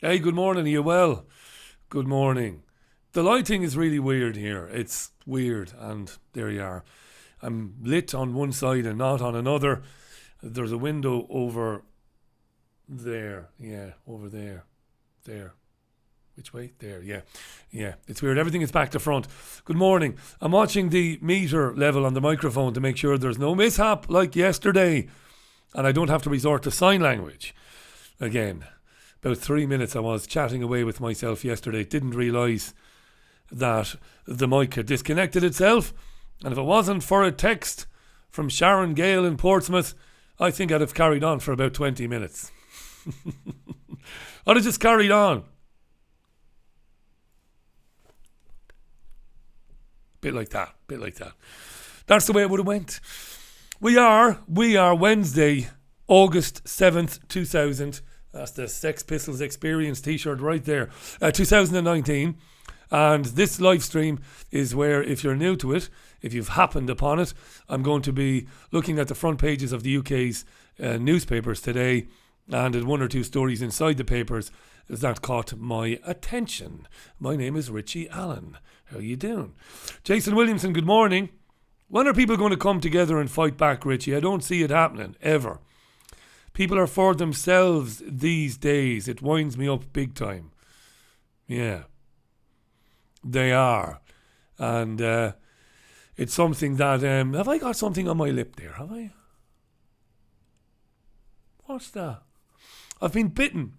Hey, good morning. Are you well? Good morning. The lighting is really weird here. It's weird, and there you are. I'm lit on one side and not on another. There's a window over there. Yeah, over there. There. Which way? There, yeah. Yeah, it's weird. Everything is back to front. Good morning. I'm watching the meter level on the microphone to make sure there's no mishap like yesterday, and I don't have to resort to sign language again. About 3 minutes I was chatting away with myself yesterday. Didn't realise that the mic had disconnected itself. And if it wasn't for a text from Sharon Gale in Portsmouth, I think I'd have carried on for about 20 minutes. I'd have just carried on. Bit like that. That's the way it would have went. We are Wednesday, August 7th, 2000. That's the Sex Pistols Experience t-shirt right there. 2019. And this live stream is where, if you're new to it, if you've happened upon it, I'm going to be looking at the front pages of the UK's newspapers today, and at one or two stories inside the papers that caught my attention. My name is Richie Allen. How you doing? Jason Williamson, good morning. When are people going to come together and fight back, Richie? I don't see it happening, ever. People are for themselves these days. It winds me up big time. Yeah. They are. And it's something that... have I got something on my lip there? Have I? What's that? I've been bitten.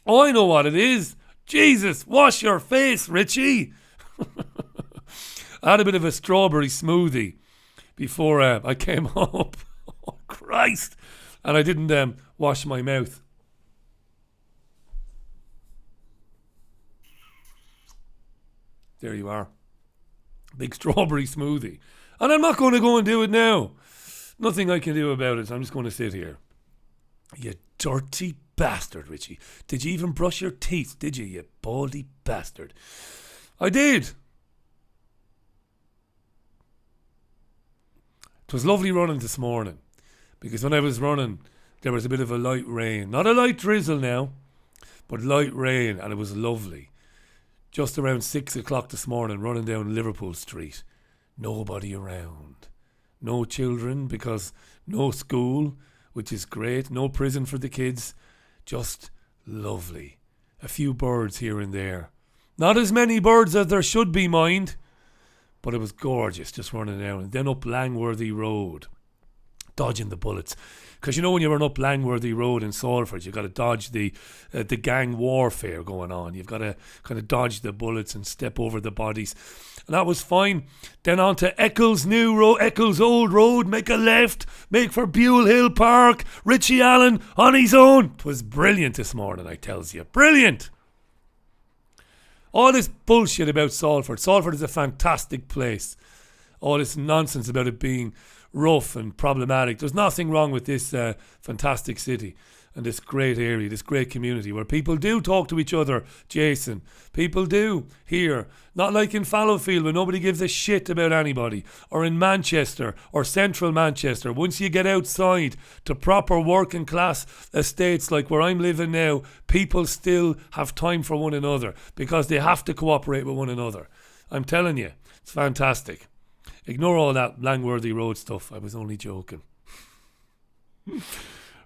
Oh, I know what it is. Jesus, wash your face, Richie. I had a bit of a strawberry smoothie before I came up. Oh, Christ. And I didn't wash my mouth. There you are. Big strawberry smoothie. And I'm not going to go and do it now. Nothing I can do about it. I'm just going to sit here. You dirty bastard, Richie. Did you even brush your teeth, did you, you baldy bastard? I did. It was lovely running this morning. Because when I was running, there was a bit of a light rain. Not a light drizzle now, but light rain, and it was lovely. Just around 6 o'clock this morning, running down Liverpool Street. Nobody around. No children, because no school, which is great. No prison for the kids. Just lovely. A few birds here and there. Not as many birds as there should be, mind. But it was gorgeous, just running down. And then up Langworthy Road. Dodging the bullets, because you know when you run up Langworthy Road in Salford, you've got to dodge the gang warfare going on. You've got to kind of dodge the bullets and step over the bodies, and that was fine. Then on to Eccles New Road, Eccles Old Road. Make a left, make for Buell Hill Park. Richie Allen on his own. It was brilliant this morning, I tells you, brilliant. All this bullshit about Salford. Salford is a fantastic place. All this nonsense about it being rough and problematic. There's nothing wrong with this fantastic city and this great area, this great community where people do talk to each other, Jason. People do here. Not like in Fallowfield where nobody gives a shit about anybody, or in Manchester or central Manchester. Once you get outside to proper working class estates like where I'm living now, people still have time for one another because they have to cooperate with one another. I'm telling you, it's fantastic. Ignore all that Langworthy Road stuff. I was only joking.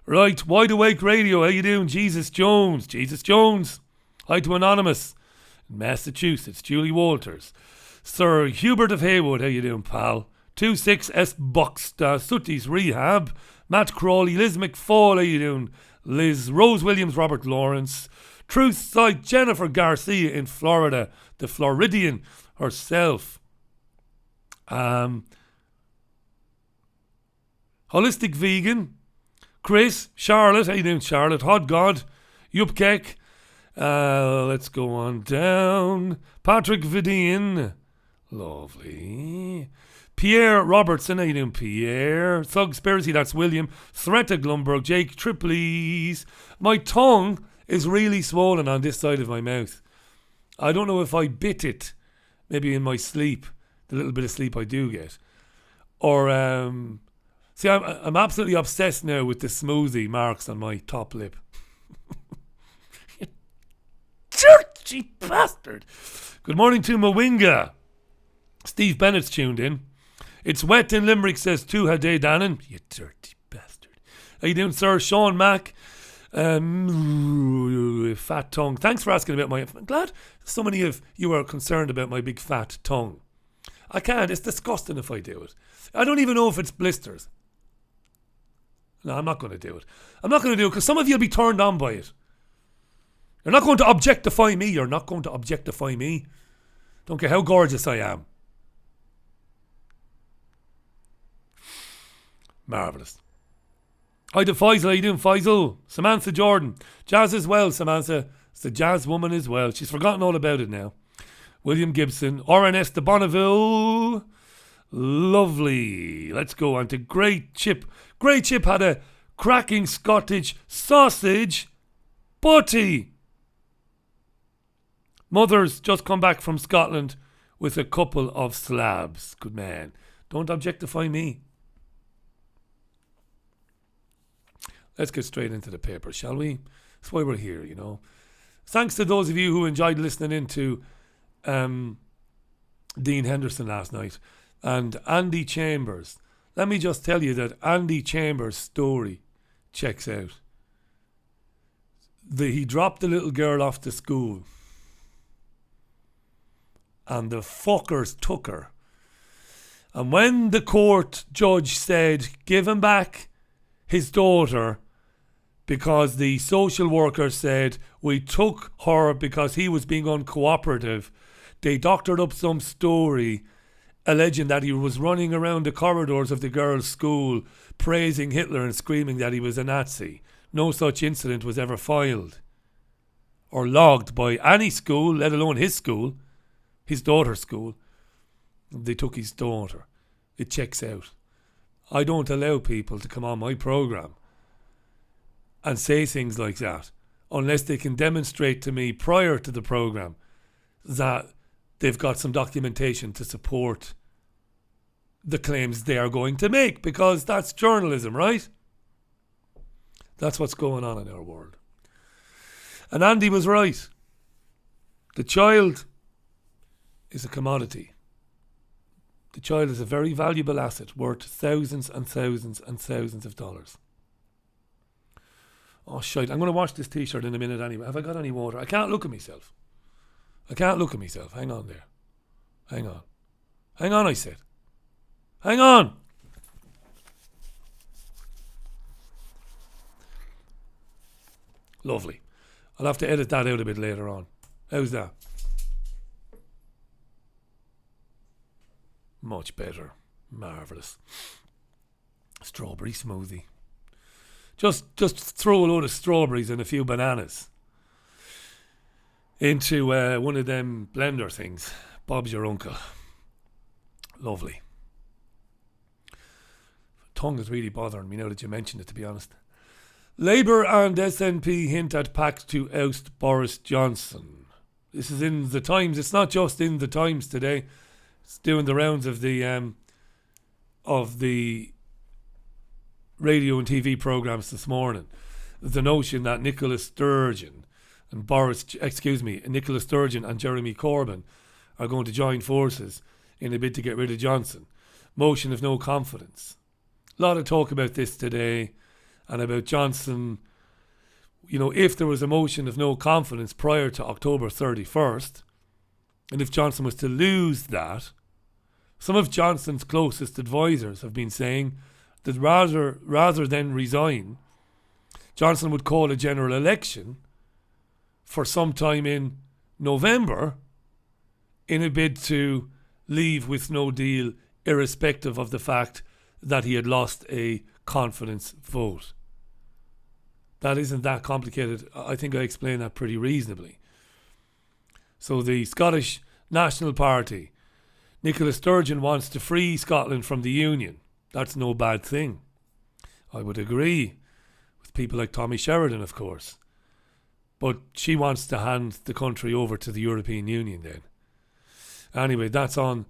Right, Wide Awake Radio. How you doing? Jesus Jones. Hi to Anonymous. In Massachusetts. Julie Walters. Sir Hubert of Haywood. How you doing, pal? 26S Bucks. Sooties Rehab. Matt Crawley. Liz McFall. How you doing? Liz. Rose Williams. Robert Lawrence. Truth Site. Jennifer Garcia in Florida. The Floridian herself. Holistic Vegan, Chris, Charlotte, how you doing, Charlotte? Hot God, Yupkek, let's go on down. Patrick Vidin, lovely. Pierre Robertson, how you doing, Pierre? Thugspiracy, that's William. Threta Glumberg, Jake Triplies. My tongue is really swollen on this side of my mouth. I don't know if I bit it, maybe in my sleep. The little bit of sleep I do get, or see, I'm absolutely obsessed now with the smoothie marks on my top lip. dirty bastard. Good morning to Mawinga. Steve Bennett's tuned in. It's wet in Limerick, says Tuha Day Dannon. You dirty bastard. How you doing, sir? Sean Mack. Fat tongue. Thanks for asking about my... I'm glad so many of you are concerned about my big fat tongue. I can't. It's disgusting if I do it. I don't even know if it's blisters. No, I'm not going to do it. I'm not going to do it because some of you will be turned on by it. You're not going to objectify me. You're not going to objectify me. Don't care how gorgeous I am. Marvellous. Hi to Faisal. How you doing, Faisal? Samantha Jordan. Jazz as well, Samantha. It's the jazz woman as well. She's forgotten all about it now. William Gibson. RNS de Bonneville. Lovely. Let's go on to Great Chip. Great Chip had a cracking Scottish sausage butty. Mother's just come back from Scotland with a couple of slabs. Good man. Don't objectify me. Let's get straight into the paper, shall we? That's why we're here, you know. Thanks to those of you who enjoyed listening into Dean Henderson last night and Andy Chambers. Let me just tell you that Andy Chambers' story checks out. He dropped the little girl off to school and the fuckers took her. And when the court judge said, give him back his daughter, because the social worker said we took her because he was being uncooperative, they doctored up some story alleging that he was running around the corridors of the girls' school praising Hitler and screaming that he was a Nazi. No such incident was ever filed or logged by any school, let alone his school, his daughter's school. They took his daughter. It checks out. I don't allow people to come on my programme and say things like that unless they can demonstrate to me prior to the programme that they've got some documentation to support the claims they are going to make, because that's journalism, right? That's what's going on in our world. And Andy was right. The child is a commodity. The child is a very valuable asset worth thousands and thousands and thousands of dollars. Oh, shite. I'm going to wash this t-shirt in a minute anyway. Have I got any water? I can't look at myself. Hang on there. Hang on, I said. Hang on. Lovely. I'll have to edit that out a bit later on. How's that? Much better. Marvellous. Strawberry smoothie. Just throw a load of strawberries and a few bananas into one of them blender things. Bob's your uncle. Lovely. Tongue is really bothering me now that you mentioned it, to be honest. Labour and SNP hint at pact to oust Boris Johnson. This is in the Times. It's not just in the Times today. It's doing the rounds of the radio and TV programmes this morning. The notion that Nicola Sturgeon and Jeremy Corbyn are going to join forces in a bid to get rid of Johnson. Motion of no confidence. A lot of talk about this today and about Johnson. You know, if there was a motion of no confidence prior to October 31st, and if Johnson was to lose that, some of Johnson's closest advisors have been saying that rather than resign, Johnson would call a general election for sometime in November in a bid to leave with no deal, irrespective of the fact that he had lost a confidence vote. That isn't that complicated. I think I explained that pretty reasonably. So the Scottish National Party, Nicola Sturgeon wants to free Scotland from the Union. That's no bad thing. I would agree with people like Tommy Sheridan, of course. But she wants to hand the country over to the European Union then. Anyway, that's on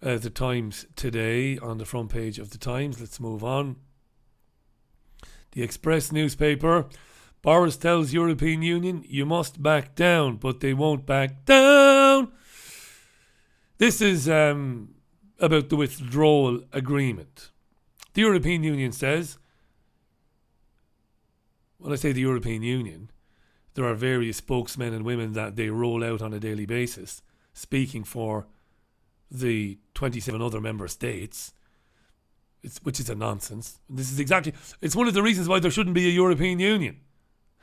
the Times today, on the front page of the Times. Let's move on. The Express newspaper. Boris tells European Union, you must back down, but they won't back down. This is about the withdrawal agreement. The European Union says, when I say the European Union, there are various spokesmen and women that they roll out on a daily basis, speaking for the 27 other member states, which is a nonsense. This is it's one of the reasons why there shouldn't be a European Union,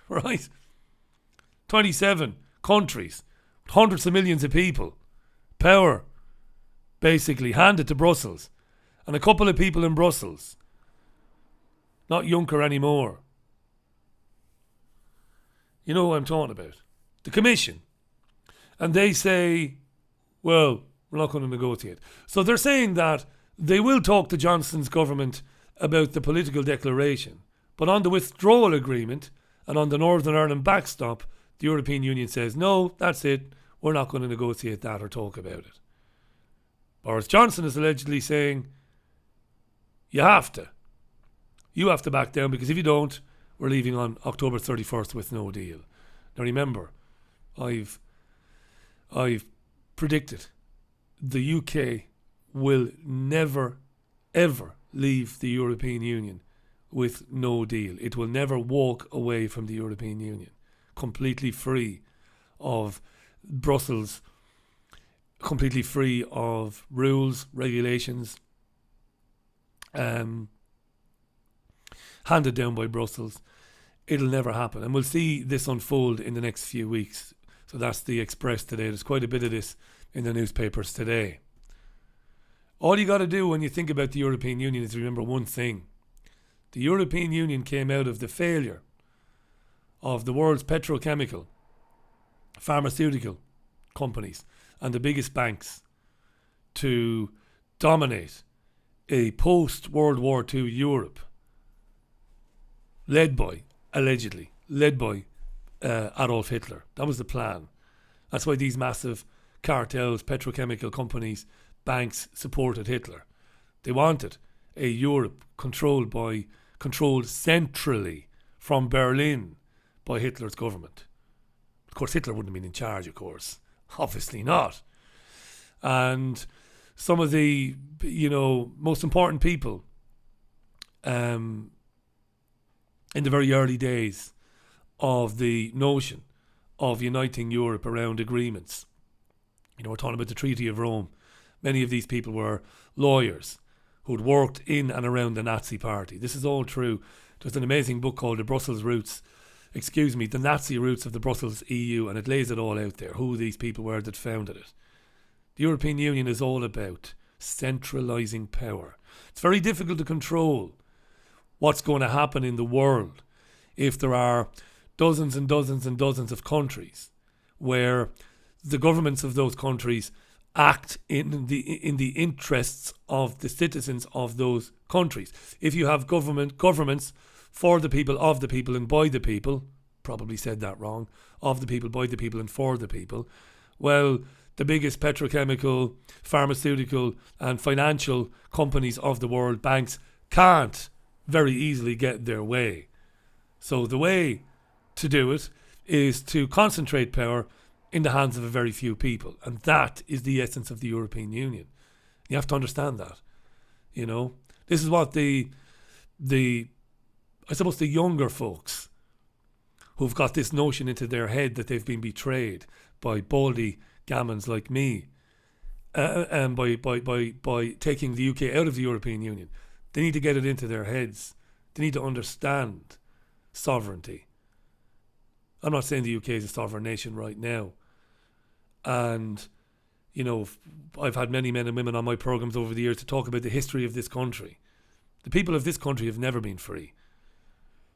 right? 27 countries, hundreds of millions of people, power basically handed to Brussels, and a couple of people in Brussels, not Juncker anymore. You know what I'm talking about. The Commission. And they say, well, we're not going to negotiate. So they're saying that they will talk to Johnson's government about the political declaration. But on the withdrawal agreement and on the Northern Ireland backstop, the European Union says, no, that's it. We're not going to negotiate that or talk about it. Boris Johnson is allegedly saying, you have to. You have to back down, because if you don't, we're leaving on October 31st with no deal. Now remember, I've predicted the UK will never, ever leave the European Union with no deal. It will never walk away from the European Union, completely free of Brussels, completely free of rules, regulations, handed down by Brussels. It'll never happen. And we'll see this unfold in the next few weeks. So that's the Express today. There's quite a bit of this in the newspapers today. All you got to do when you think about the European Union is remember one thing. The European Union came out of the failure of the world's petrochemical, pharmaceutical companies and the biggest banks to dominate a post-World War II Europe allegedly led by Adolf Hitler. That was the plan. That's why these massive cartels, petrochemical companies, banks supported Hitler. They wanted a Europe controlled centrally from Berlin by Hitler's government. Of course, Hitler wouldn't have been in charge, of course. Obviously not. And some of the, most important people in the very early days of the notion of uniting Europe around agreements. We're talking about the Treaty of Rome. Many of these people were lawyers who'd worked in and around the Nazi Party. This is all true. There's an amazing book called The Nazi Roots of the Brussels EU, and it lays it all out there, who these people were that founded it. The European Union is all about centralising power. It's very difficult to control what's going to happen in the world if there are dozens and dozens and dozens of countries where the governments of those countries act in the interests of the citizens of those countries. If you have governments for the people, of the people and by the people, probably said that wrong, of the people, by the people and for the people, well, the biggest petrochemical, pharmaceutical and financial companies of the world, banks, can't very easily get their way. So the way to do it is to concentrate power in the hands of a very few people. And that is the essence of the European Union. You have to understand that. This is what the younger folks who've got this notion into their head that they've been betrayed by baldy gammons like me, and by taking the UK out of the European Union. They need to get it into their heads. They need to understand sovereignty. I'm not saying the UK is a sovereign nation right now. And, I've had many men and women on my programs over the years to talk about the history of this country. The people of this country have never been free.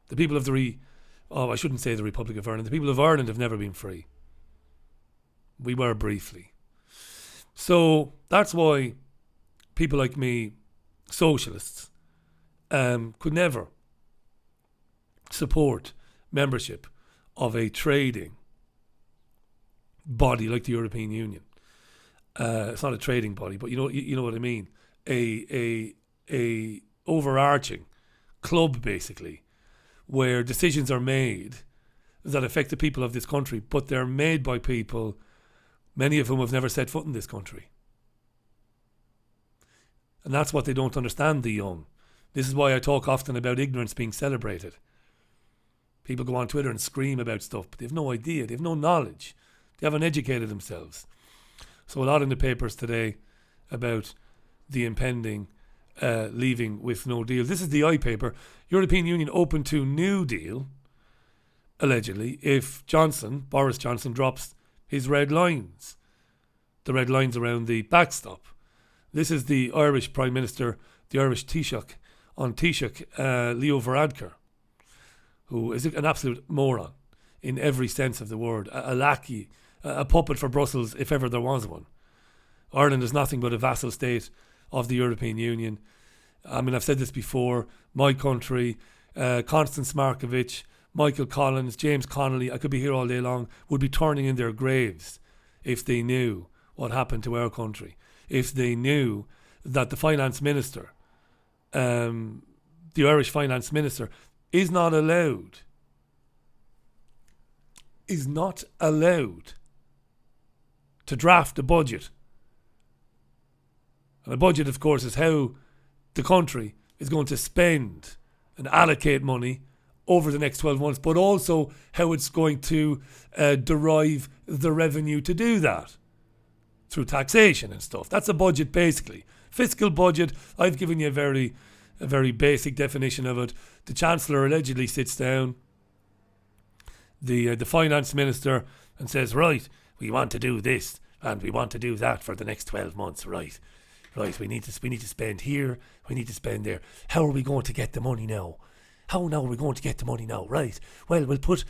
The people of I shouldn't say the Republic of Ireland. The people of Ireland have never been free. We were briefly. So that's why people like me, socialists, could never support membership of a trading body like the European Union. It's not a trading body, but you know what I mean. A overarching club, basically, where decisions are made that affect the people of this country, but they're made by people, many of whom have never set foot in this country. And that's what they don't understand, the young. This is why I talk often about ignorance being celebrated. People go on Twitter and scream about stuff, but they have no idea, they have no knowledge. They haven't educated themselves. So a lot in the papers today about the impending leaving with no deal. This is the I paper. European Union open to new deal, allegedly, if Boris Johnson, drops his red lines. The red lines around the backstop. This is the Irish Prime Minister, the Irish Taoiseach, Leo Varadkar, who is an absolute moron in every sense of the word. A lackey, a puppet for Brussels, if ever there was one. Ireland is nothing but a vassal state of the European Union. I mean, I've said this before. My country, Constance Markovich, Michael Collins, James Connolly, I could be here all day long, would be turning in their graves if they knew what happened to our country. If they knew that the finance minister, the Irish finance minister, is not allowed to draft a budget. And a budget, of course, is how the country is going to spend and allocate money over the next 12 months, but also how it's going to derive the revenue to do that through taxation and stuff. That's a budget, basically. Fiscal budget, I've given you a very basic definition of it. The Chancellor allegedly sits down, the finance minister, and says, right, we want to do this and we want to do that for the next 12 months, right, we need to spend here, we need to spend there. How are we going to get the money now? How now are we going to get the money now? Right, well, we'll put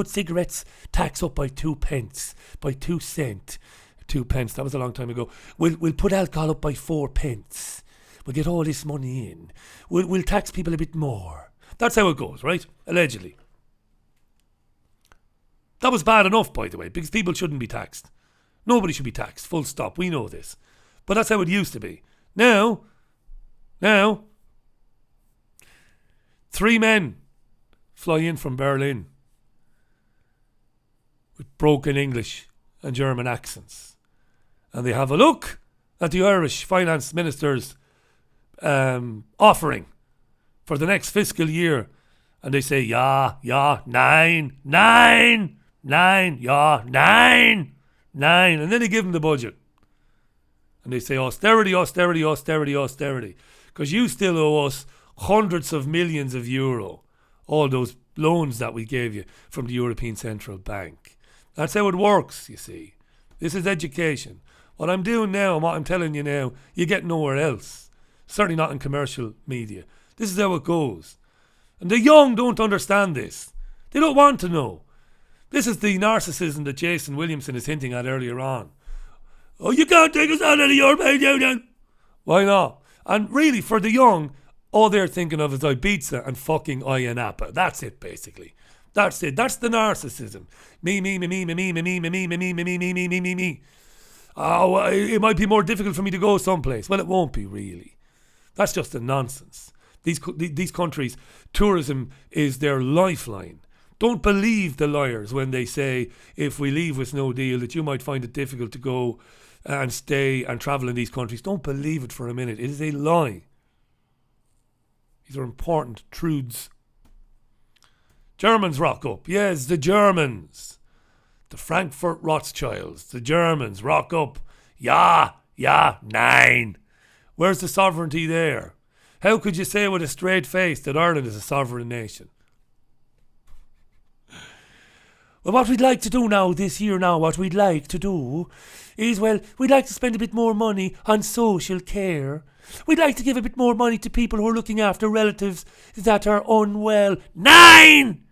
cigarettes tax up by 2 pence, by 2 cents. 2 pence, that was a long time ago. We'll put alcohol up by 4 pence. We'll get all this money in. We'll tax people a bit more. That's how it goes, right? Allegedly. That was bad enough, by the way, because people shouldn't be taxed. Nobody should be taxed, full stop. We know this. But that's how it used to be. Now, 3 men fly in from Berlin with broken English and German accents. And they have a look at the Irish finance minister's offering for the next fiscal year. And they say, yeah, 9, yeah, 9. And then they give them the budget. And they say, austerity. Because you still owe us hundreds of millions of euro. All those loans that we gave you from the European Central Bank. That's how it works, you see. This is education. What I'm doing now and what I'm telling you now, you get nowhere else. Certainly not in commercial media. This is how it goes. And the young don't understand this. They don't want to know. This is the narcissism that Jason Williamson is hinting at earlier on. Oh, you can't take us out of the European Union. Why not? And really, for the young, all they're thinking of is Ibiza and fucking Ayia Napa. That's it, basically. That's it. That's the narcissism. Me. Oh, it might be more difficult for me to go someplace. Well, it won't be, really. That's just a nonsense. These countries, tourism is their lifeline. Don't believe the liars when they say, if we leave with no deal, that you might find it difficult to go and stay and travel in these countries. Don't believe it for a minute. It is a lie. These are important truths. Germans rock up. Yes, the Germans. The Frankfurt Rothschilds. The Germans rock up. Yeah, 9. Where's the sovereignty there? How could you say with a straight face that Ireland is a sovereign nation? Well, what we'd like to do now, this year now, what we'd like to do is, well, we'd like to spend a bit more money on social care. We'd like to give a bit more money to people who are looking after relatives that are unwell. 9!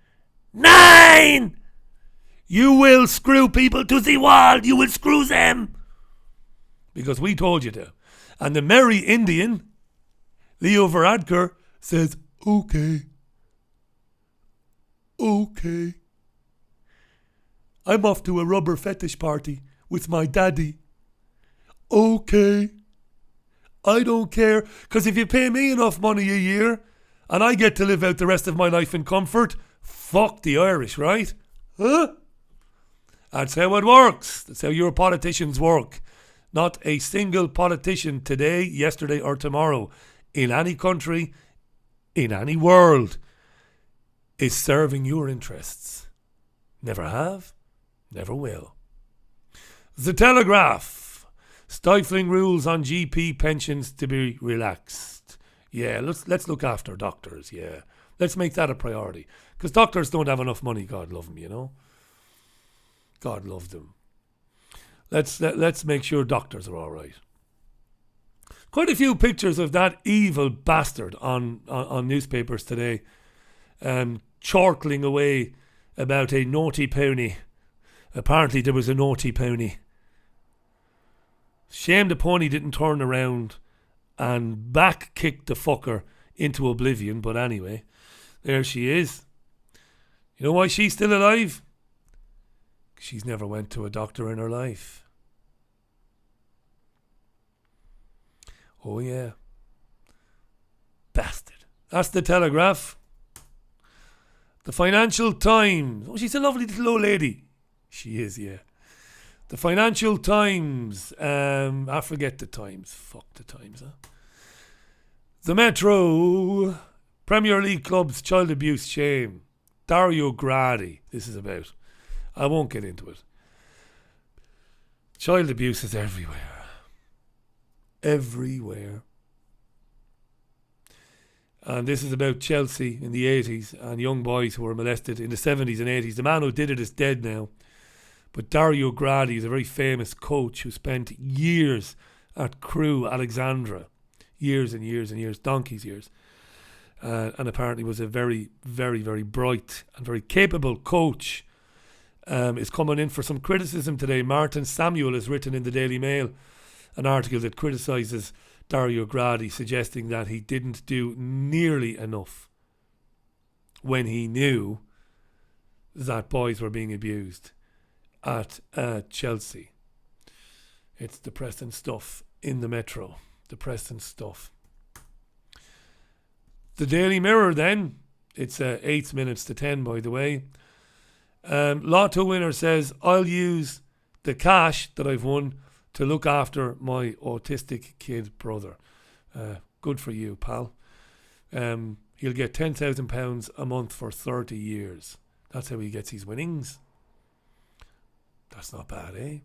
You will screw people to the wall. You will screw them. Because we told you to. And the merry Indian, Leo Varadkar, says, okay. I'm off to a rubber fetish party with my daddy. Okay. I don't care, because if you pay me enough money a year and I get to live out the rest of my life in comfort, fuck the Irish, right? Huh? That's how it works. That's how your politicians work. Not a single politician today, yesterday, or tomorrow in any country, in any world, is serving your interests. Never have, never will. The Telegraph. Stifling rules on GP pensions to be relaxed. Yeah, let's look after doctors, yeah. Let's make that a priority. Because doctors don't have enough money, God love them, you know. God love them. Let's make sure doctors are all right. Quite a few pictures of that evil bastard on newspapers today, chortling away about a naughty pony. Apparently there was a naughty pony. Shame the pony didn't turn around and back kick the fucker into oblivion, but anyway, there she is. You know why she's still alive? She's never went to a doctor in her life. Oh yeah. Bastard. That's the Telegraph. The Financial Times. Oh, she's a lovely little old lady. She is, yeah. The Financial Times. I forget the Times. Fuck the Times, huh? The Metro. Premier League clubs child abuse shame. Dario Gradi. This is about. I won't get into it. Child abuse is everywhere. Everywhere. And this is about Chelsea in the 80s and young boys who were molested in the 70s and 80s. The man who did it is dead now. But Dario Gradi is a very famous coach who spent years at Crewe Alexandra. Years and years and years. Donkey's years. And apparently was a very, very, very bright and very capable coach. Is coming in for some criticism today. Martin Samuel has written in the Daily Mail an article that criticises Dario Gradi, suggesting that he didn't do nearly enough when he knew that boys were being abused at Chelsea. It's depressing stuff in the Metro. Depressing stuff. The Daily Mirror then. It's 8 minutes to 10, by the way. Lotto winner says, I'll use the cash that I've won to look after my autistic kid brother. Good for you, pal. He'll get £10,000 a month for 30 years. That's how he gets his winnings. That's not bad, eh?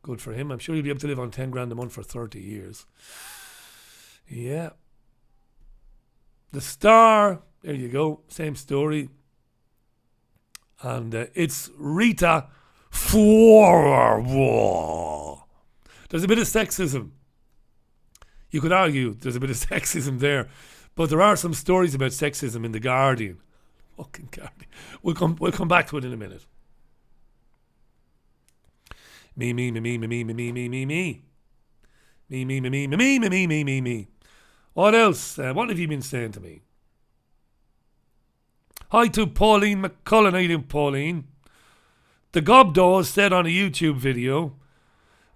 Good for him. I'm sure he'll be able to live on 10 grand a month for 30 years. Yeah. The Star. There you go. Same story. And it's Rita Forward. There's a bit of sexism. You could argue there's a bit of sexism there, but there are some stories about sexism in the Guardian. Fucking Guardian. We'll come back to it in a minute. Me. Me. What else? What have you been saying to me? Hi to Pauline McCullen. How you doing, Pauline? The Gobdos said on a YouTube video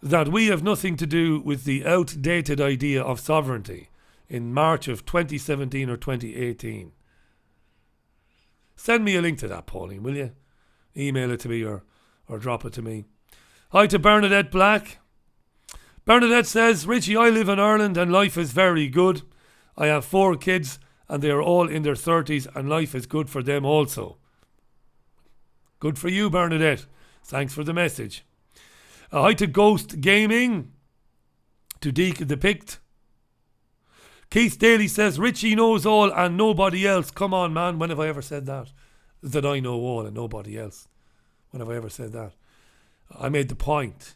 that we have nothing to do with the outdated idea of sovereignty in March of 2017 or 2018. Send me a link to that, Pauline, will you? Email it to me or drop it to me. Hi to Bernadette Black. Bernadette says, Richie, I live in Ireland and life is very good. I have 4 kids and they are all in their 30s and life is good for them also. Good for you, Bernadette. Thanks for the message. Hi to Ghost Gaming. To Deke the Pict. Keith Daly says, Richie knows all and nobody else. Come on, man. When have I ever said that? That I know all and nobody else. When have I ever said that? I made the point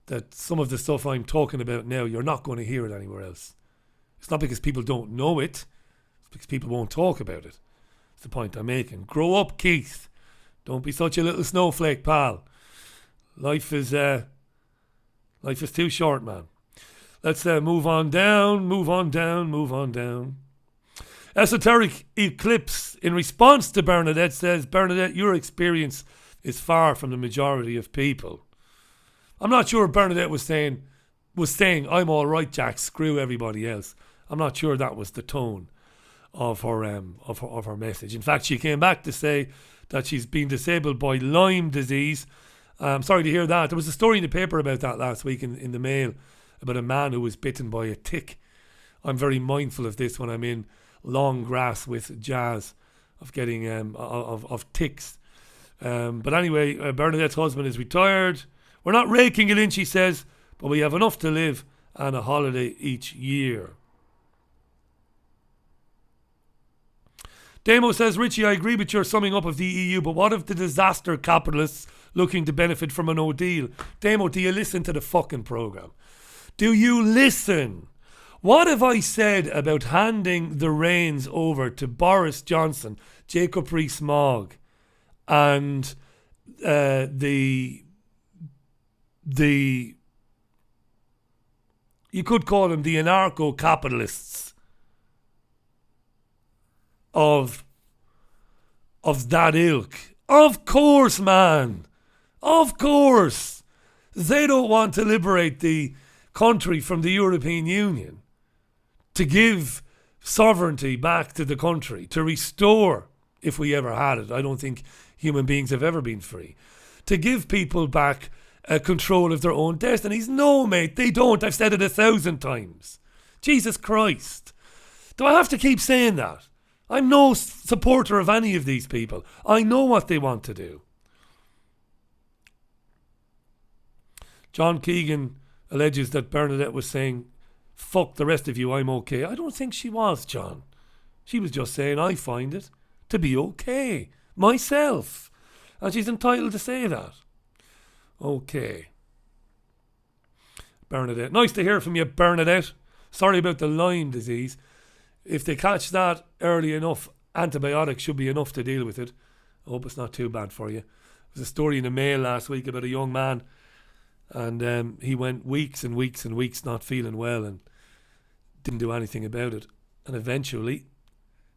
that some of the stuff I'm talking about now, you're not going to hear it anywhere else. It's not because people don't know it. It's because people won't talk about it. It's the point I'm making. Grow up, Keith. Don't be such a little snowflake, pal. Life is too short, man. Let's move on down. Esoteric Eclipse, in response to Bernadette, says, Bernadette, your experience is far from the majority of people. I'm not sure Bernadette was saying, I'm all right, Jack, screw everybody else. I'm not sure that was the tone of her message. In fact, she came back to say that she's been disabled by Lyme disease. I'm sorry to hear that. There was a story in the paper about that last week in the Mail about a man who was bitten by a tick. I'm very mindful of this when I'm in long grass with Jazz, of getting of ticks. But anyway, Bernadette's husband is retired. We're not raking it in, she says, but we have enough to live and a holiday each year. Damo says, Richie, I agree with your summing up of the EU, but what of the disaster capitalists looking to benefit from a no deal? Damo, do you listen to the fucking programme? Do you listen? What have I said about handing the reins over to Boris Johnson, Jacob Rees-Mogg, and the you could call them the anarcho-capitalists of that ilk? Of course, man. Of course. They don't want to liberate the country from the European Union, to give sovereignty back to the country, to restore, if we ever had it. I don't think human beings have ever been free. To give people back control of their own destinies. No, mate, they don't. I've said it 1,000 times. Jesus Christ. Do I have to keep saying that? I'm no supporter of any of these people. I know what they want to do. John Keegan alleges that Bernadette was saying, fuck the rest of you, I'm okay. I don't think she was, John. She was just saying, I find it to be okay myself. And she's entitled to say that. Okay. Bernadette. Nice to hear from you, Bernadette. Sorry about the Lyme disease. If they catch that early enough, antibiotics should be enough to deal with it. I hope it's not too bad for you. There was a story in the Mail last week about a young man, and he went weeks and weeks and weeks not feeling well and didn't do anything about it. And eventually,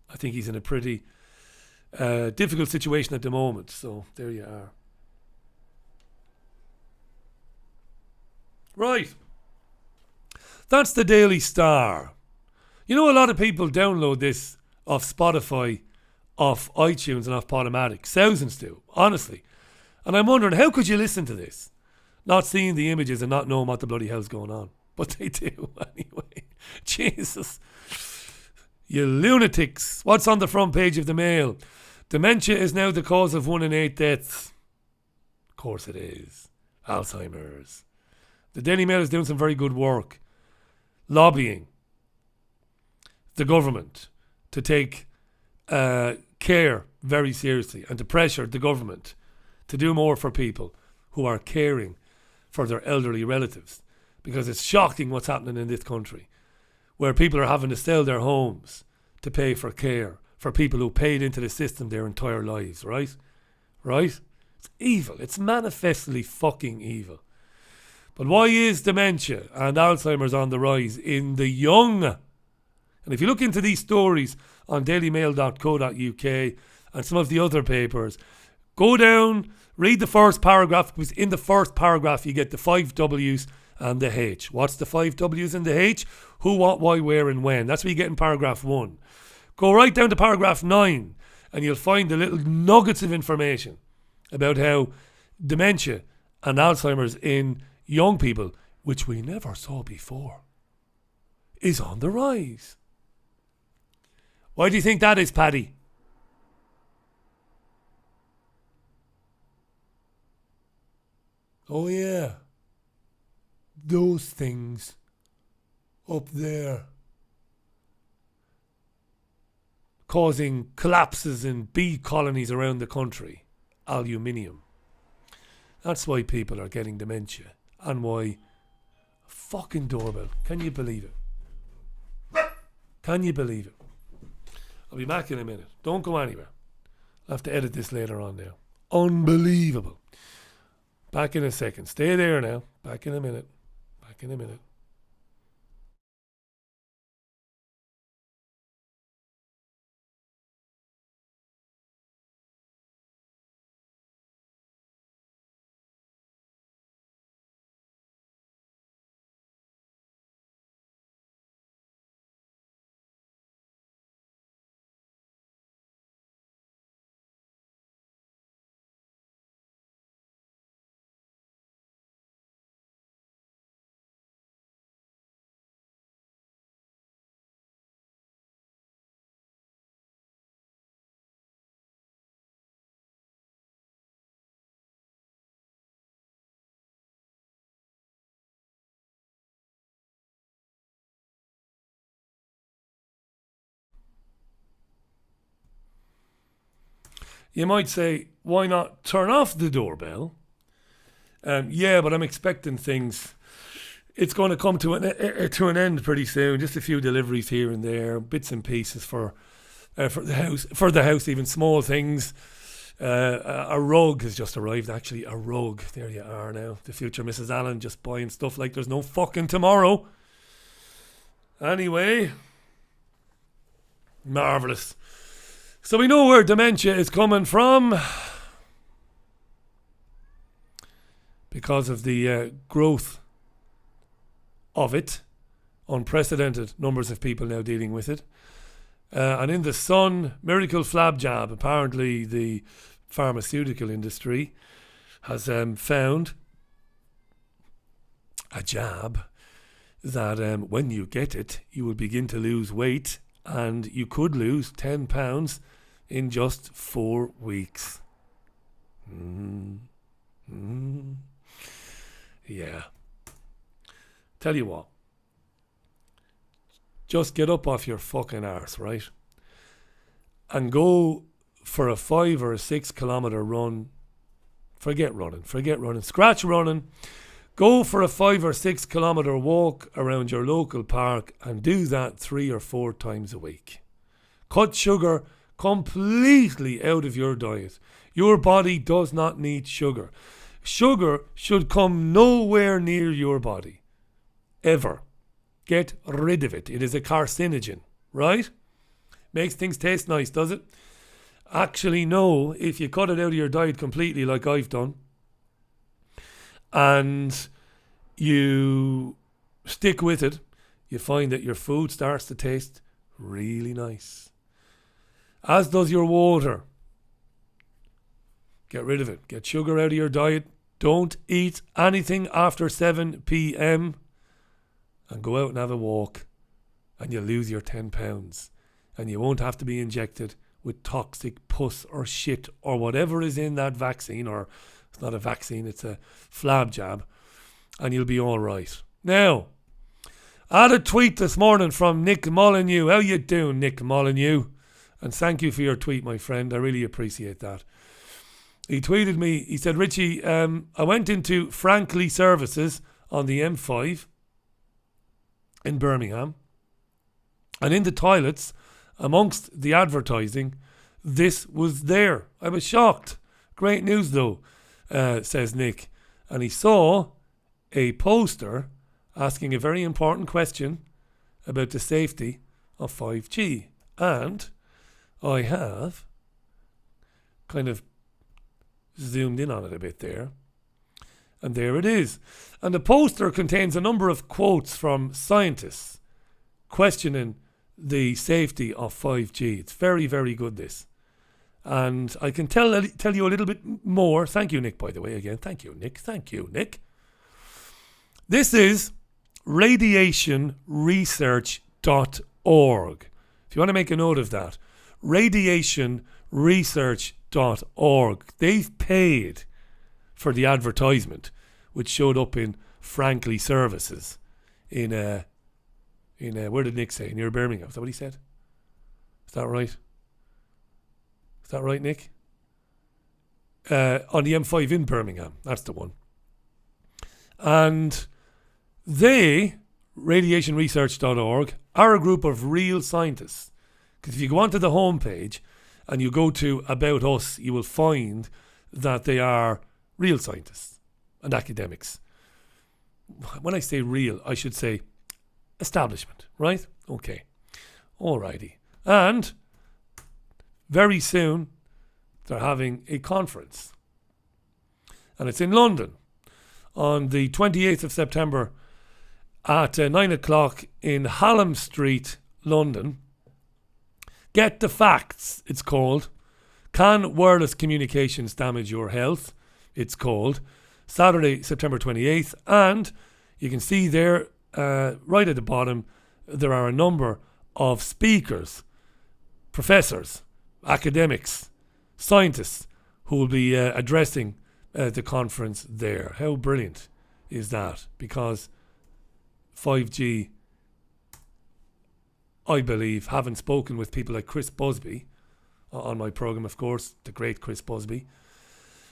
I think he's in a pretty difficult situation at the moment. So there you are. Right. That's the Daily Star. You know, a lot of people download this off Spotify, off iTunes and off Podomatic. Thousands do, honestly. And I'm wondering, how could you listen to this? Not seeing the images and not knowing what the bloody hell's going on. But they do, anyway. Jesus. You lunatics. What's on the front page of the Mail? Dementia is now the cause of 1 in 8 deaths. Of course it is. Alzheimer's. The Daily Mail is doing some very good work. Lobbying the government to take care very seriously and to pressure the government to do more for people who are caring for their elderly relatives. Because it's shocking what's happening in this country, where people are having to sell their homes to pay for care for people who paid into the system their entire lives, right? Right? It's evil. It's manifestly fucking evil. But why is dementia and Alzheimer's on the rise in the young? And if you look into these stories on dailymail.co.uk and some of the other papers, go down, read the first paragraph, because in the first paragraph you get the 5 W's and the H. What's the 5 W's and the H? Who, what, why, where and when. That's what you get in paragraph 1. Go right down to paragraph 9 and you'll find the little nuggets of information about how dementia and Alzheimer's in young people, which we never saw before, is on the rise. Why do you think that is, Paddy? Oh yeah, those things up there causing collapses in bee colonies around the country. Aluminium. That's why people are getting dementia. And why fucking doorbell. Can you believe it? Can you believe it? I'll be back in a minute. Don't go anywhere. I'll have to edit this later on now. Unbelievable. Back in a second. Stay there now. Back in a minute. Back in a minute. You might say, why not turn off the doorbell? Yeah, but I'm expecting things. It's going to come to an end pretty soon. Just a few deliveries here and there, bits and pieces for the house. For the house, even small things. A rug has just arrived. Actually, a rug. There you are now. The future Mrs. Allen just buying stuff like there's no fucking tomorrow. Anyway, marvellous. So we know where dementia is coming from because of the growth of it. Unprecedented numbers of people now dealing with it. And in the Sun, miracle flab jab. Apparently the pharmaceutical industry has found a jab that when you get it, you will begin to lose weight, and you could lose 10 pounds in just 4 weeks. Yeah. Tell you what. Just get up off your fucking arse, right? And go for a 5 or a 6 kilometre run. Forget running. Scratch running. Go for a 5 or 6 kilometre walk around your local park and do that 3 or 4 times a week. Cut sugar completely out of your diet. Your body does not need sugar. Sugar should come nowhere near your body. Ever. Get rid of it. It is a carcinogen, right? Makes things taste nice, does it? Actually, no. If you cut it out of your diet completely, like I've done, and you stick with it, you find that your food starts to taste really nice. As does your water. Get rid of it. Get sugar out of your diet. Don't eat anything after 7 p.m. and go out and have a walk, and you'll lose your 10 pounds. And you won't have to be injected with toxic pus or shit or whatever is in that vaccine, or it's not a vaccine, it's a flab jab, and you'll be all right. Now, I had a tweet this morning from Nick Molyneux. How you doing, Nick Molyneux? And thank you for your tweet, my friend. I really appreciate that. He tweeted me, he said, Richie, I went into Frankly Services on the M5 in Birmingham, and in the toilets, amongst the advertising, this was there. I was shocked. Great news though, says Nick. And he saw a poster asking a very important question about the safety of 5G. And I have kind of zoomed in on it a bit there. And there it is. And the poster contains a number of quotes from scientists questioning the safety of 5G. It's very, very good, this. And I can tell you a little bit more. Thank you, Nick, by the way, again. Thank you, Nick. This is radiationresearch.org. If you want to make a note of that, radiationresearch.org. They've paid for the advertisement, which showed up in Frankly Services in where did Nick say? Near Birmingham. Is that what he said? Is that right? Is that right, Nick? On the M5 in Birmingham. That's the one. And they, radiationresearch.org, are a group of real scientists. Because if you go onto the homepage and you go to About Us, you will find that they are real scientists and academics. When I say real, I should say establishment, right? Okay. Alrighty. And very soon they're having a conference. And it's in London on the 28th of September at 9 o'clock in Hallam Street, London. Get the Facts, it's called. Can wireless communications damage your health? It's called. Saturday, September 28th. And you can see there, right at the bottom, there are a number of speakers, professors, academics, scientists who will be addressing the conference there. How brilliant is that? Because 5G, I believe, having spoken with people like Chris Busby on my programme, of course, the great Chris Busby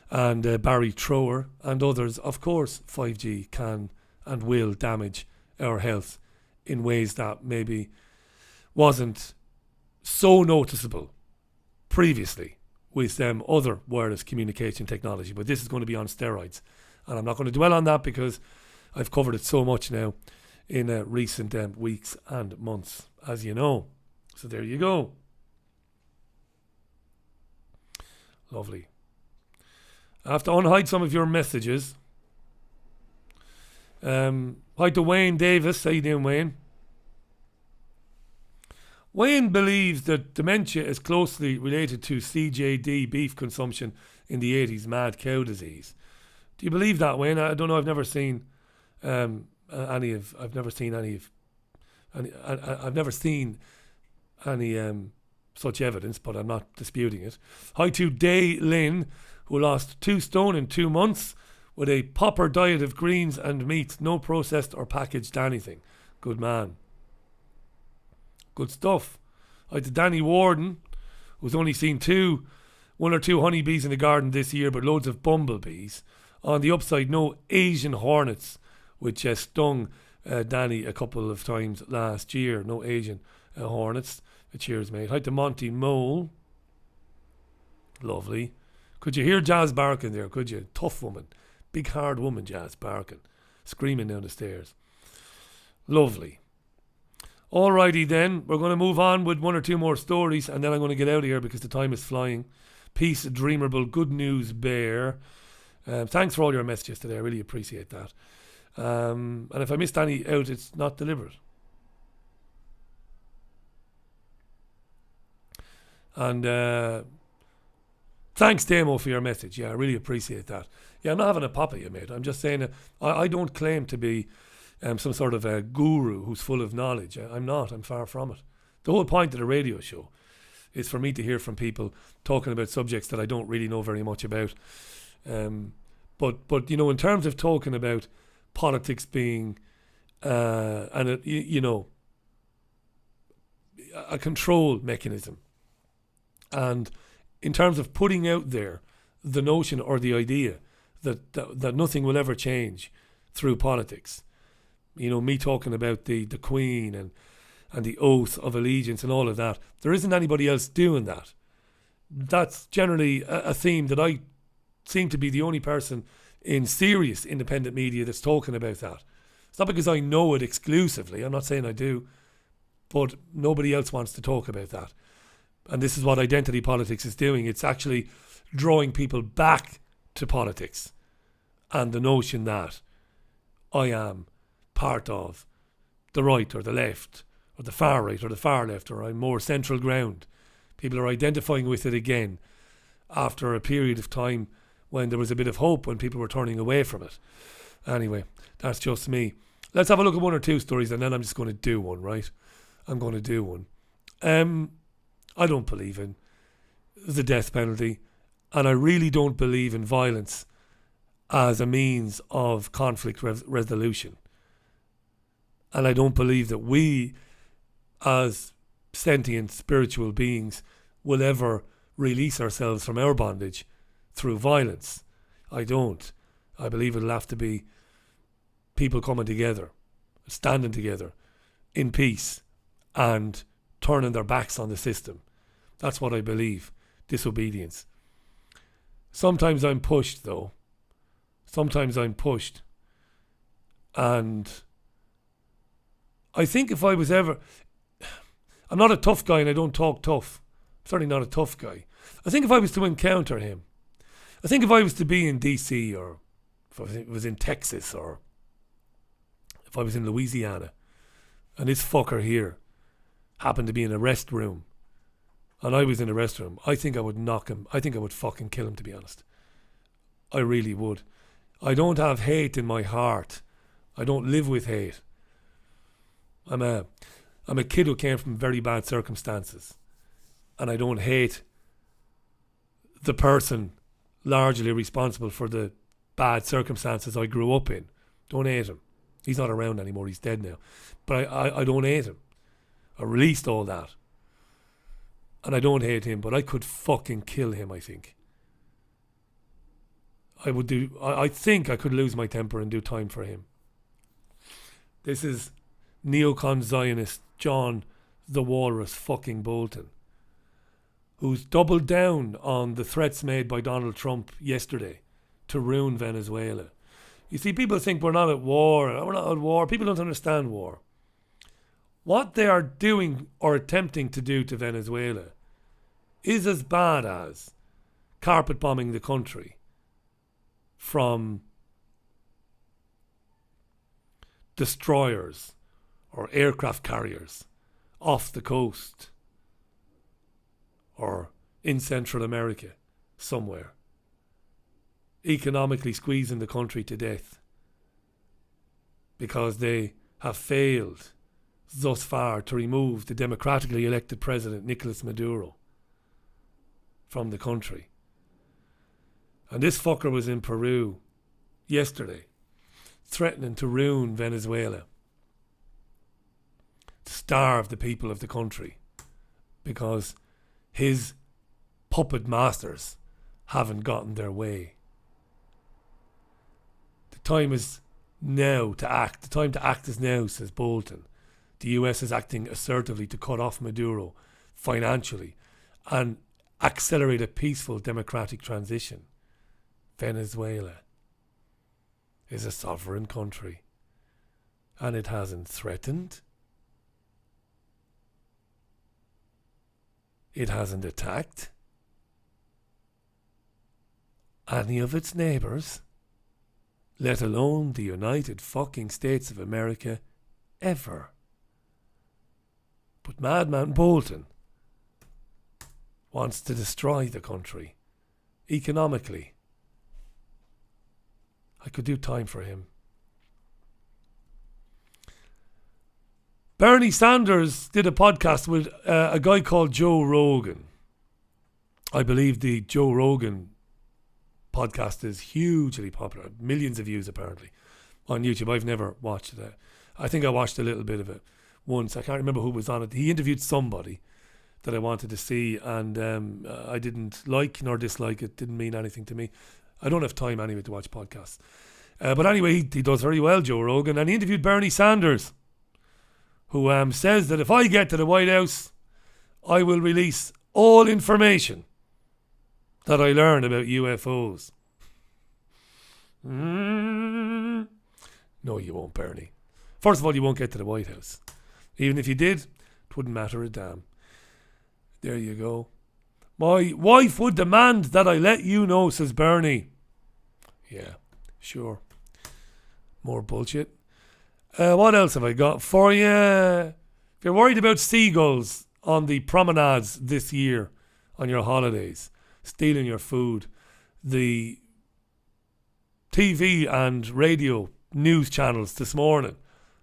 and Barry Trower and others. Of course, 5G can and will damage our health in ways that maybe wasn't so noticeable previously with other wireless communication technology. But this is going to be on steroids. And I'm not going to dwell on that because I've covered it so much now in recent weeks and months, as you know. So there you go. Lovely. I have to unhide some of your messages. Hi to Wayne Davis. How you doing, Wayne? Wayne believes that dementia is closely related to CJD beef consumption in the 80s mad cow disease. Do you believe that, Wayne? I don't know. I've never seen any such evidence, but I'm not disputing it. Hi to Day Lynn, who lost 2 stone in 2 months with a proper diet of greens and meats, no processed or packaged anything. Good man. Good stuff. Hi to Danny Warden, who's only seen 1 or 2 honeybees in the garden this year, but loads of bumblebees. On the upside, no Asian hornets, which stung Danny a couple of times last year. No Asian hornets. Cheers, mate. Hi to Monty Mole. Lovely. Could you hear Jazz barking there, could you? Tough woman. Big hard woman, Jazz barking. Screaming down the stairs. Lovely. Alrighty then. We're going to move on with 1 or 2 more stories and then I'm going to get out of here because the time is flying. Peace, Dreamable, Good News Bear. Thanks for all your messages today. I really appreciate that. And if I missed any out, it's not deliberate. And thanks, Damo, for your message. Yeah, I really appreciate that. Yeah, I'm not having a pop at you, mate. I'm just saying that I don't claim to be some sort of a guru who's full of knowledge. I'm not. I'm far from it. The whole point of the radio show is for me to hear from people talking about subjects that I don't really know very much about. But you know, in terms of talking about politics being a control mechanism, and in terms of putting out there the notion or the idea that nothing will ever change through politics, you know, me talking about the Queen and the oath of allegiance and all of that, there isn't anybody else doing that. That's generally a theme that I seem to be the only person in serious independent media that's talking about that. It's not because I know it exclusively, I'm not saying I do, but nobody else wants to talk about that. And this is what identity politics is doing. It's actually drawing people back to politics and the notion that I am part of the right or the left or the far right or the far left, or I'm more central ground. People are identifying with it again after a period of time when there was a bit of hope, when people were turning away from it. Anyway, that's just me. Let's have a look at 1 or 2 stories and then I'm just going to do one, right? I'm going to do one. I don't believe in the death penalty, and I really don't believe in violence as a means of conflict resolution. And I don't believe that we, as sentient spiritual beings, will ever release ourselves from our bondage through violence. I don't. I believe it'll have to be people coming together, standing together in peace and turning their backs on the system. That's what I believe. Disobedience. Sometimes I'm pushed, though. Sometimes I'm pushed. And I think if I was ever... I'm not a tough guy and I don't talk tough. I'm certainly not a tough guy. I think if I was to encounter him, I think if I was to be in DC, or if I was in Texas, or if I was in Louisiana, and this fucker here happened to be in a restroom, and I was in a restroom, I think I would knock him. I think I would fucking kill him, to be honest. I really would. I don't have hate in my heart. I don't live with hate. I'm a kid who came from very bad circumstances, and I don't hate the person largely responsible for the bad circumstances I grew up in. Don't hate him. He's not around anymore. He's dead now. But I don't hate him. I released all that. and I don't hate him, but I could fucking kill him, I think. I think I could lose my temper and do time for him. This is neocon Zionist John the Walrus fucking Bolton, who's doubled down on the threats made by Donald Trump yesterday to ruin Venezuela. You see, people think we're not at war. We're not at war. People don't understand war. What they are doing or attempting to do to Venezuela is as bad as carpet bombing the country from destroyers or aircraft carriers off the coast or in Central America somewhere, economically squeezing the country to death because they have failed thus far to remove the democratically elected president Nicolas Maduro from the country. And this fucker was in Peru yesterday, threatening to ruin Venezuela, to starve the people of the country because his puppet masters haven't gotten their way. The time is now to act. The time to act is now, says Bolton. The US is acting assertively to cut off Maduro financially and accelerate a peaceful democratic transition. Venezuela is a sovereign country, and it hasn't threatened. It hasn't attacked any of its neighbours, let alone the United fucking States of America, ever. But Madman Bolton wants to destroy the country economically. I could do time for him. Bernie Sanders did a podcast with a guy called Joe Rogan. I believe the Joe Rogan podcast is hugely popular. Millions of views apparently on YouTube. I've never watched it. I think I watched a little bit of it once. I can't remember who was on it. He interviewed somebody that I wanted to see, and I didn't like nor dislike it. Didn't mean anything to me. I don't have time anyway to watch podcasts. But anyway, he does very well, Joe Rogan, and he interviewed Bernie Sanders, who says that if I get to the White House, I will release all information that I learn about UFOs. No, you won't, Bernie. First of all, you won't get to the White House. Even if you did, it wouldn't matter a damn. There you go. My wife would demand that I let you know, says Bernie. Yeah, sure. More bullshit. What else have I got for you? If you're worried about seagulls on the promenades this year, on your holidays, stealing your food, the TV and radio news channels this morning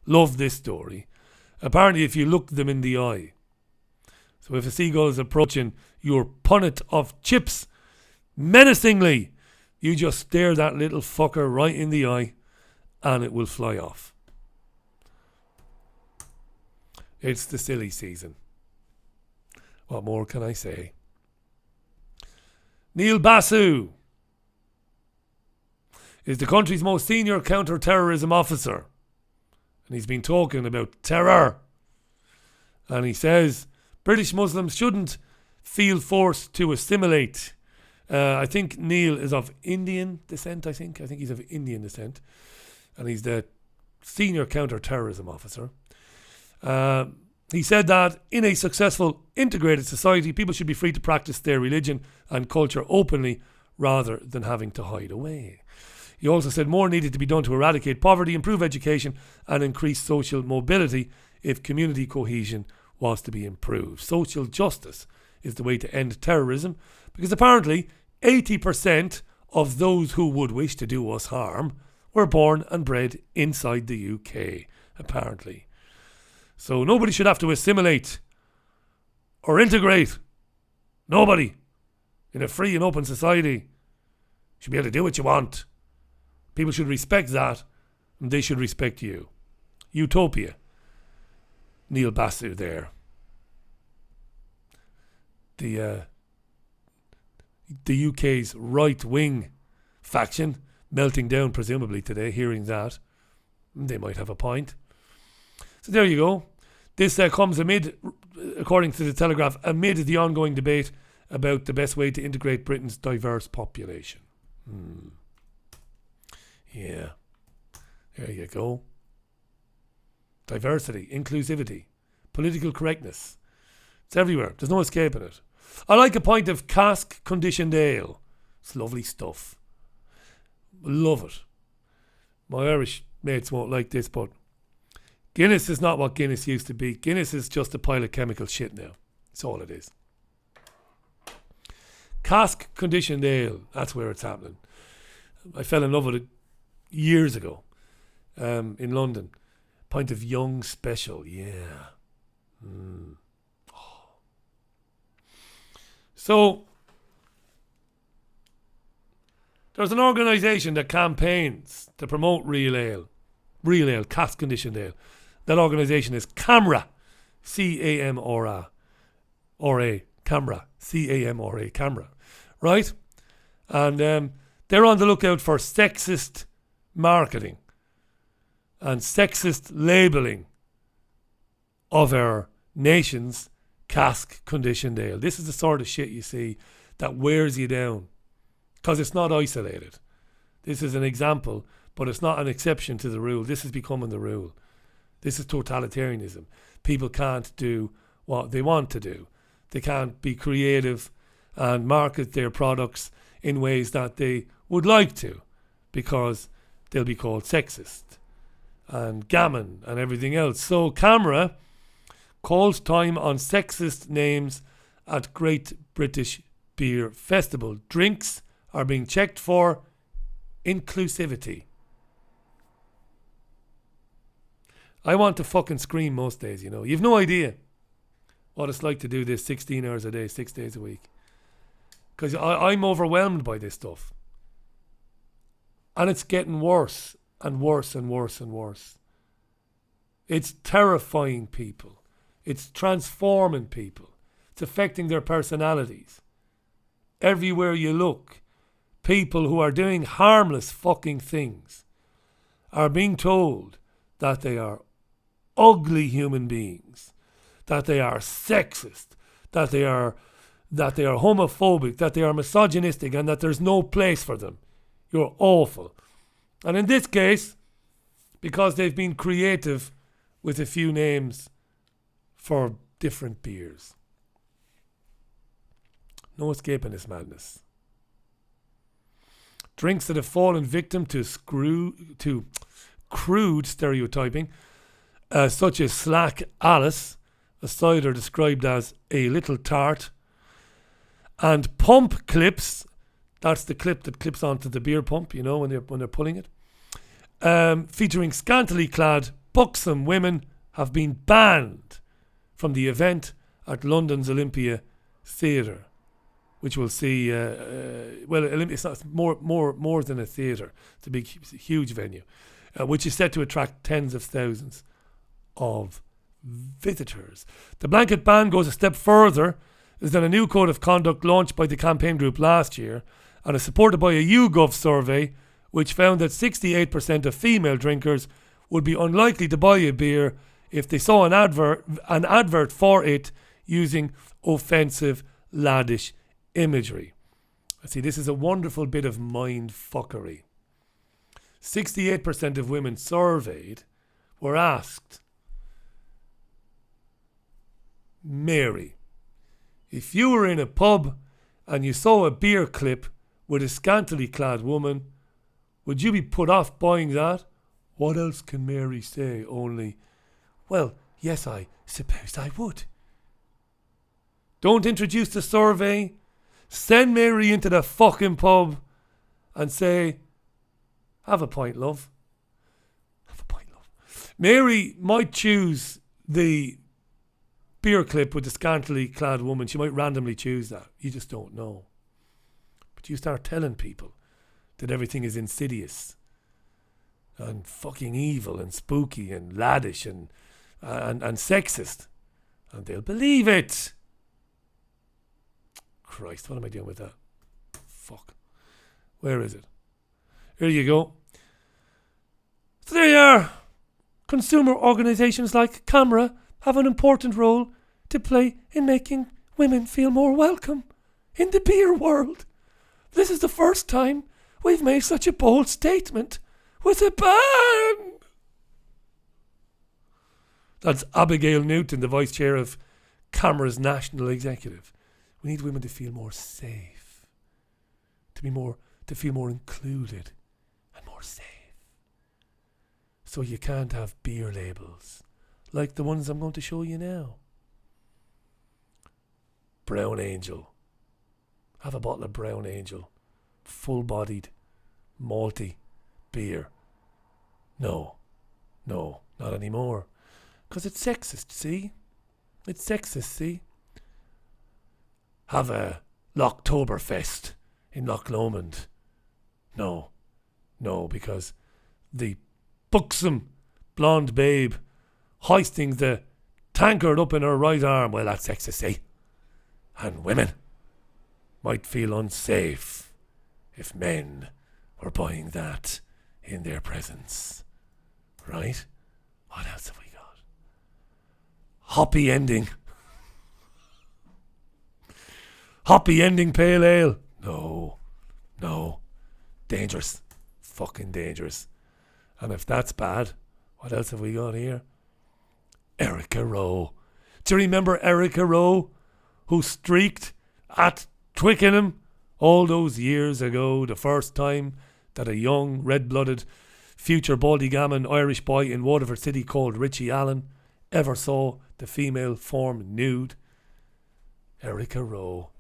love this story. Apparently, if you look them in the eye, so if a seagull is approaching your punnet of chips menacingly, you just stare that little fucker right in the eye and it will fly off. It's the silly season. What more can I say? Neil Basu is the country's most senior counterterrorism officer. And he's been talking about terror. And he says British Muslims shouldn't feel forced to assimilate. I think Neil is of Indian descent, I think he's of Indian descent. And he's the senior counter-terrorism officer. He said that in a successful integrated society, people should be free to practice their religion and culture openly rather than having to hide away. He also said more needed to be done to eradicate poverty, improve education and increase social mobility if community cohesion was to be improved. Social justice is the way to end terrorism because apparently 80% of those who would wish to do us harm were born and bred inside the UK, apparently. So nobody should have to assimilate or integrate. Nobody. In a free and open society, you should be able to do what you want. People should respect that, and they should respect you. Utopia. Neil Basu there. the UK's right-wing faction melting down, presumably today, hearing that. They might have a point. So there you go. This comes amid, according to the Telegraph, amid the ongoing debate about the best way to integrate Britain's diverse population. Yeah. There you go. Diversity, inclusivity, political correctness. It's everywhere. There's no escaping it. I like a pint of cask conditioned ale. It's lovely stuff. Love it. My Irish mates won't like this, but Guinness is not what Guinness used to be. Guinness is just a pile of chemical shit now. That's all it is. Cask conditioned ale. That's where it's happening. I fell in love with it years ago in London. Pint of Young Special. Yeah. Oh. So, there's an organisation that campaigns to promote real ale, cask conditioned ale. That organisation is CAMRA, C-A-M-R-A, CAMRA, C-A-M-R-A, CAMRA, right? And they're on the lookout for sexist marketing and sexist labelling of our nation's cask conditioned ale. This is the sort of shit you see that wears you down because it's not isolated. This is an example, but it's not an exception to the rule. This is becoming the rule. This is totalitarianism. People can't do what they want to do. They can't be creative and market their products in ways that they would like to because they'll be called sexist and gammon and everything else. So CAMRA calls time on sexist names at Great British Beer Festival. Drinks are being checked for inclusivity. I want to fucking scream most days, you know. You've no idea what it's like to do this 16 hours a day, 6 days a week. Because I'm overwhelmed by this stuff. And it's getting worse and worse and worse and worse. It's terrifying people. It's transforming people. It's affecting their personalities. Everywhere you look, people who are doing harmless fucking things are being told that they are ugly human beings, that they are sexist, that they are homophobic, that they are misogynistic, and that there's no place for them. You're awful. And in this case, because they've been creative with a few names for different beers. No escaping this madness. Drinks that have fallen victim to crude stereotyping, such as Slack Alice, a cider described as a little tart, and pump clips. That's the clip that clips onto the beer pump, you know, when they're pulling it. Featuring scantily clad, buxom women have been banned from the event at London's Olympia Theatre, which will see, it's not more than a theatre. It's a big, huge venue, which is set to attract tens of thousands of visitors. The blanket ban goes a step further than a new code of conduct launched by the campaign group last year and is supported by a YouGov survey which found that 68% of female drinkers would be unlikely to buy a beer if they saw an advert for it using offensive, laddish imagery. See, this is a wonderful bit of mind fuckery. 68% of women surveyed were asked, Mary, if you were in a pub and you saw a beer clip with a scantily clad woman, would you be put off buying that? What else can Mary say? Only, well, yes, I suppose I would. Don't introduce the survey. Send Mary into the fucking pub and say, have a pint, love. Have a pint, love. Mary might choose the beer clip with the scantily clad woman. She might randomly choose that. You just don't know. But you start telling people that everything is insidious and fucking evil and spooky and laddish and sexist, and they'll believe it. Christ, what am I doing with that? Fuck. Where is it? Here you go. So there you are. Consumer organisations like Camera have an important role to play in making women feel more welcome in the beer world. This is the first time we've made such a bold statement with a ban. That's Abigail Newton, the vice chair of Camera's national executive. We need women to feel more safe, to feel more included and more safe. So you can't have beer labels like the ones I'm going to show you now. Brown Angel. Have a bottle of Brown Angel. Full-bodied, malty beer. No, not anymore. Because it's sexist, see? It's sexist, see? Have a Lochtoberfest in Loch Lomond. No, because the buxom blonde babe hoisting the tankard up in her right arm, well, that's sexist, see? And women might feel unsafe if men were buying that in their presence. Right? What else have we got? Hoppy ending. Hoppy ending pale ale. No. Dangerous. Fucking dangerous. And if that's bad, what else have we got here? Erica Rowe. Do you remember Erica Rowe, who streaked at Twickenham all those years ago, the first time that a young, red-blooded, future Baldygammon Irish boy in Waterford City called Richie Allen ever saw the female form nude? Erica Rowe,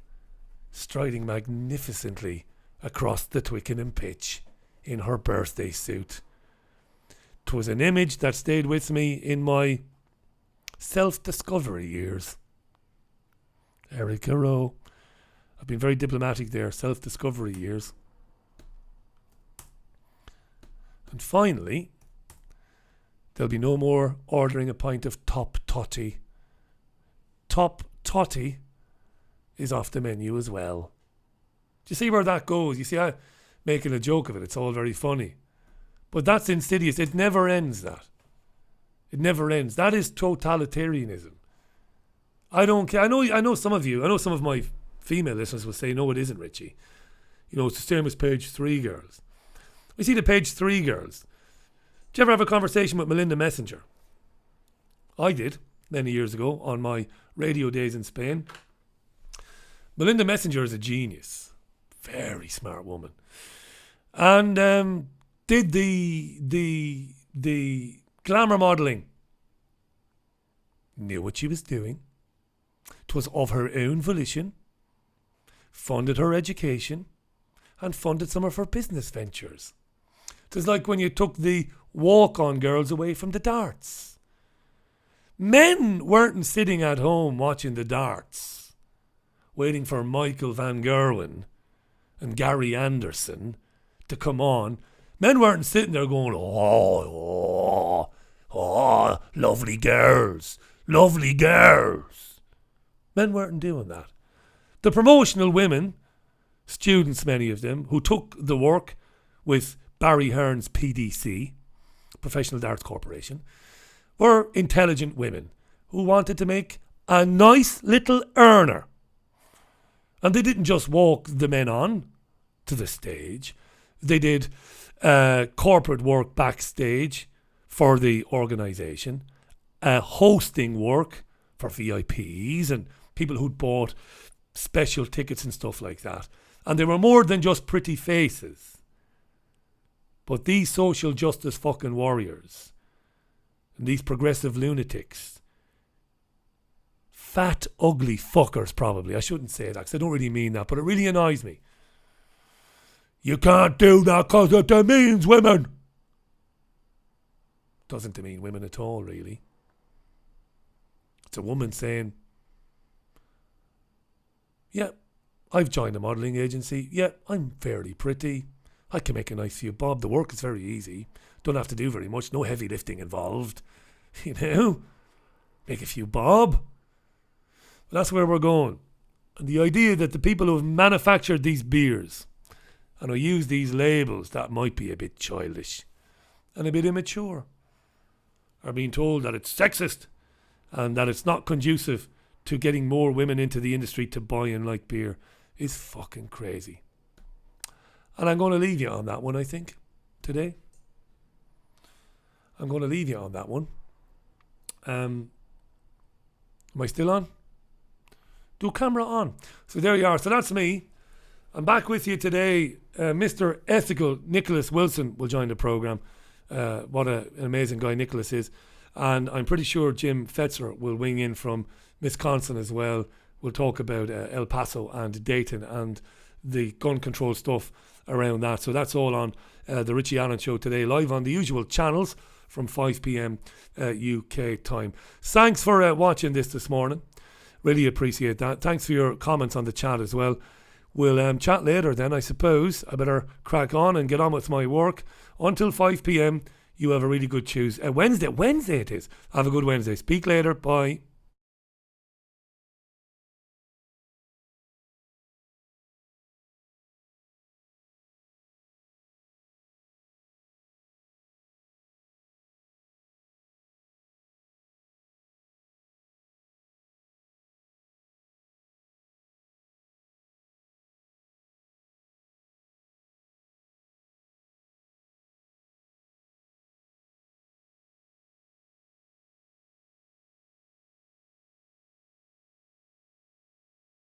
striding magnificently across the Twickenham pitch in her birthday suit. 'Twas an image that stayed with me in my self-discovery years. Erica Rowe. I've been very diplomatic there. Self-discovery years. And finally, there'll be no more ordering a pint of Top Totty. Top Totty is off the menu as well. Do you see where that goes? You see, I'm making a joke of it. It's all very funny. But that's insidious. It never ends, that. It never ends. That is totalitarianism. I don't care. I know some of my female listeners will say, no, it isn't, Richie. You know, it's the same as page 3 girls. We see the page 3 girls. Did you ever have a conversation with Melinda Messenger? I did, many years ago, on my radio days in Spain. Melinda Messenger is a genius. Very smart woman. And did the glamour modelling. Knew what she was doing. 'Twas of her own volition. Funded her education. And funded some of her business ventures. It was like when you took the walk-on girls away from the darts. Men weren't sitting at home watching the darts, waiting for Michael Van Gerwen and Gary Anderson to come on. Men weren't sitting there going, oh, lovely girls. Men weren't doing that. The promotional women, students, many of them, who took the work with Barry Hearn's PDC, Professional Darts Corporation, were intelligent women who wanted to make a nice little earner. And they didn't just walk the men on to the stage. They did corporate work backstage for the organisation, hosting work for VIPs and people who'd bought special tickets and stuff like that. And they were more than just pretty faces. But these social justice fucking warriors and these progressive lunatics, fat, ugly fuckers probably, I shouldn't say that because I don't really mean that, but it really annoys me. You can't do that because it demeans women. Doesn't demean women at all, really. It's a woman saying, yeah, I've joined a modelling agency. Yeah, I'm fairly pretty. I can make a nice few bob. The work is very easy. Don't have to do very much. No heavy lifting involved. You know? Make a few bob. But that's where we're going. And the idea that the people who have manufactured these beers and who use these labels that might be a bit childish and a bit immature are being told that it's sexist and that it's not conducive to getting more women into the industry to buy and like beer is fucking crazy. And I'm going to leave you on that one, I think, today. I'm going to leave you on that one. Am I still on? Do camera on. So there you are. So that's me. I'm back with you today. Mr. Ethical Nicholas Wilson will join the programme. What an amazing guy Nicholas is. And I'm pretty sure Jim Fetzer will wing in from Wisconsin as well. We'll talk about El Paso and Dayton and the gun control stuff around that. So that's all on the Richie Allen Show today, live on the usual channels from 5 p.m. UK time. Thanks for watching this morning. Really appreciate that. Thanks for your comments on the chat as well. We'll chat later then, I suppose. I better crack on and get on with my work. Until 5 p.m, you have a really good Wednesday it is. Have a good Wednesday. Speak later. Bye.